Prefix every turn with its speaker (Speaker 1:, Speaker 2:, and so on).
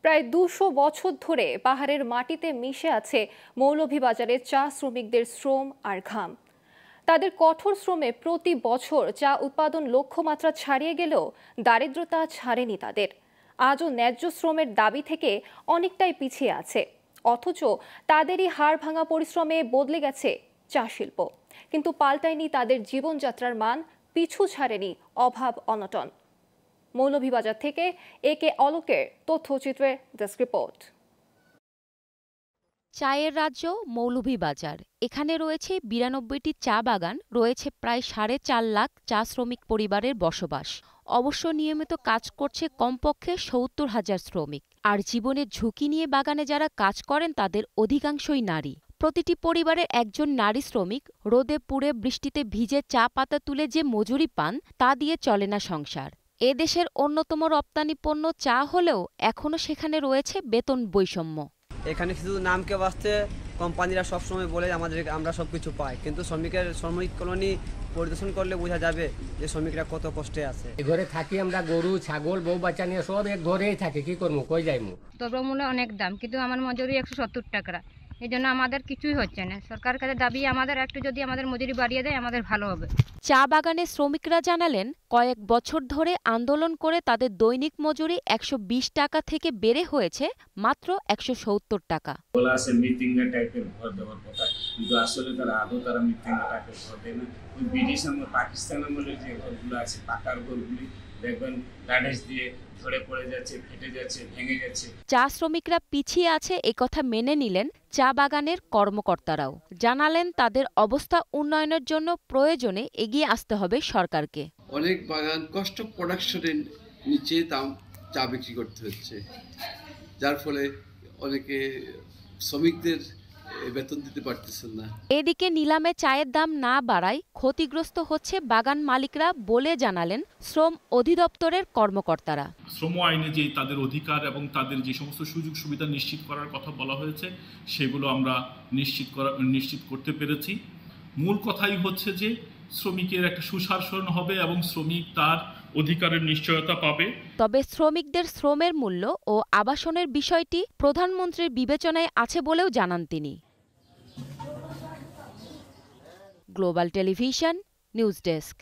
Speaker 1: প্রায় ২০০ বছর ধরে পাহাড়ের মাটিতে মিশে আছে মৌলভীবাজারের চা শ্রমিকদের শ্রম আর ঘাম। তাদের কঠোর শ্রমে প্রতি বছর চা উৎপাদন লক্ষ্যমাত্রা ছাড়িয়ে গেলেও দারিদ্রতা ছাড়েনি তাদের। আজও ন্যায্য শ্রমের দাবি থেকে অনেকটাই পিছিয়ে আছে, অথচ তাদেরই হাড় ভাঙা পরিশ্রমে বদলে গেছে চা শিল্প। কিন্তু পাল্টায়নি তাদের জীবনযাত্রার মান, পিছু ছাড়েনি অভাব অনটন। মৌলভীবাজার থেকে একে অলোকের তথ্যচিত্রে ডেস্ক রিপোর্ট।
Speaker 2: চায়ের রাজ্য মৌলভীবাজার। এখানে রয়েছে ৯২টি চা বাগান, রয়েছে প্রায় ৪.৫ লাখ চা শ্রমিক পরিবারের বসবাস। অবশ্য নিয়মিত কাজ করছে কমপক্ষে ৭০,০০০ শ্রমিক। আর জীবনের ঝুঁকি নিয়ে বাগানে যারা কাজ করেন তাদের অধিকাংশই নারী। প্রতিটি পরিবারের একজন নারী শ্রমিক রোদে পুড়ে বৃষ্টিতে ভিজে চা পাতা তুলে যে মজুরি পান তা দিয়ে চলে না সংসার। এ দেশের অন্যতম রপ্তানি পণ্য চা হলেও এখনও সেখানে রয়েছে বেতন বৈষম্য।
Speaker 3: এখানে শুধু নামকে বাঁচতে কোম্পানিরা সবসময় বলে আমরা সবকিছু পাই, কিন্তু শ্রমিক কলোনি পরিদর্শন করলে বোঝা যাবে যে শ্রমিকরা কত কষ্টে আছে।
Speaker 4: ঘরে থাকি আমরা, গরু ছাগল বউ বাচ্চা নিয়ে সব এক ঘরেই থাকে, কি করবো, কই যাইমু।
Speaker 5: দ্রব্যমূল্য অনেক দাম, কিন্তু আমার মজুরি 170 টাকা। এই জন্য আমাদের কিছুই হচ্ছে না। সরকারের কাছে দাবি আমাদের একটু যদি আমাদের মজুরি বাড়িয়ে দেয় আমাদের ভালো হবে।
Speaker 2: চা বাগানের শ্রমিকরা জানালেন, কয়েক বছর ধরে আন্দোলন করে তাদের দৈনিক মজুরি ১২০ টাকা থেকে বেড়ে হয়েছে মাত্র ১৭০ টাকা।
Speaker 6: বলা আছে মিটিংয়ে টাইপের ঘর দেওয়ার কথা, কিন্তু আসলে তারা মিটিংয়ে টাইপের ঘর দেয় না। ওই ব্রিটিশ আমল, পাকিস্তান আমলের যে ঘরগুলো আছে, পাকার ঘরগুলি দেখবেন গার্ডেজ দিয়ে ঝরে পড়ে যাচ্ছে, ফেটে যাচ্ছে, ভেঙে যাচ্ছে।
Speaker 2: চা শ্রমিকরা পিছিয়ে আছে একথা মেনে নিলেন চা বাগানের কর্মকর্তারাও। জানালেন তাদের অবস্থা উন্নয়নের জন্য প্রয়োজনে এগিয়ে আসতে হবে সরকারকে।
Speaker 7: অনেক বাগান কষ্ট প্রোডাকশনের নিচে দাম চা বিক্রি করতে হচ্ছে, যার ফলে অনেকে শ্রমিকদের বেতন দিতে পারতেছেন না।
Speaker 2: এদিকে নিলামে চায়ের দাম না বাড়ায় ক্ষতিগ্রস্ত হচ্ছে বাগান মালিকরা বলে জানালেন শ্রম অধিদপ্তরের কর্মকর্তারা।
Speaker 8: শ্রম আইনে যে তাদের অধিকার এবং তাদের যে সমস্ত সুযোগ সুবিধা নিশ্চিত করার কথা বলা হয়েছে সেগুলো আমরা নিশ্চিত করতে পেরেছি। মূল কথাই হচ্ছে যে শ্রমিকের একটা সুশাসন হবে এবং শ্রমিক তার অধিকারের নিশ্চয়তা পাবে।
Speaker 2: তবে শ্রমিকদের শ্রমের মূল্য ও আবাসনের বিষয়টি প্রধানমন্ত্রীর বিবেচনায় আছে বলেও জানান তিনি। Global television news desk.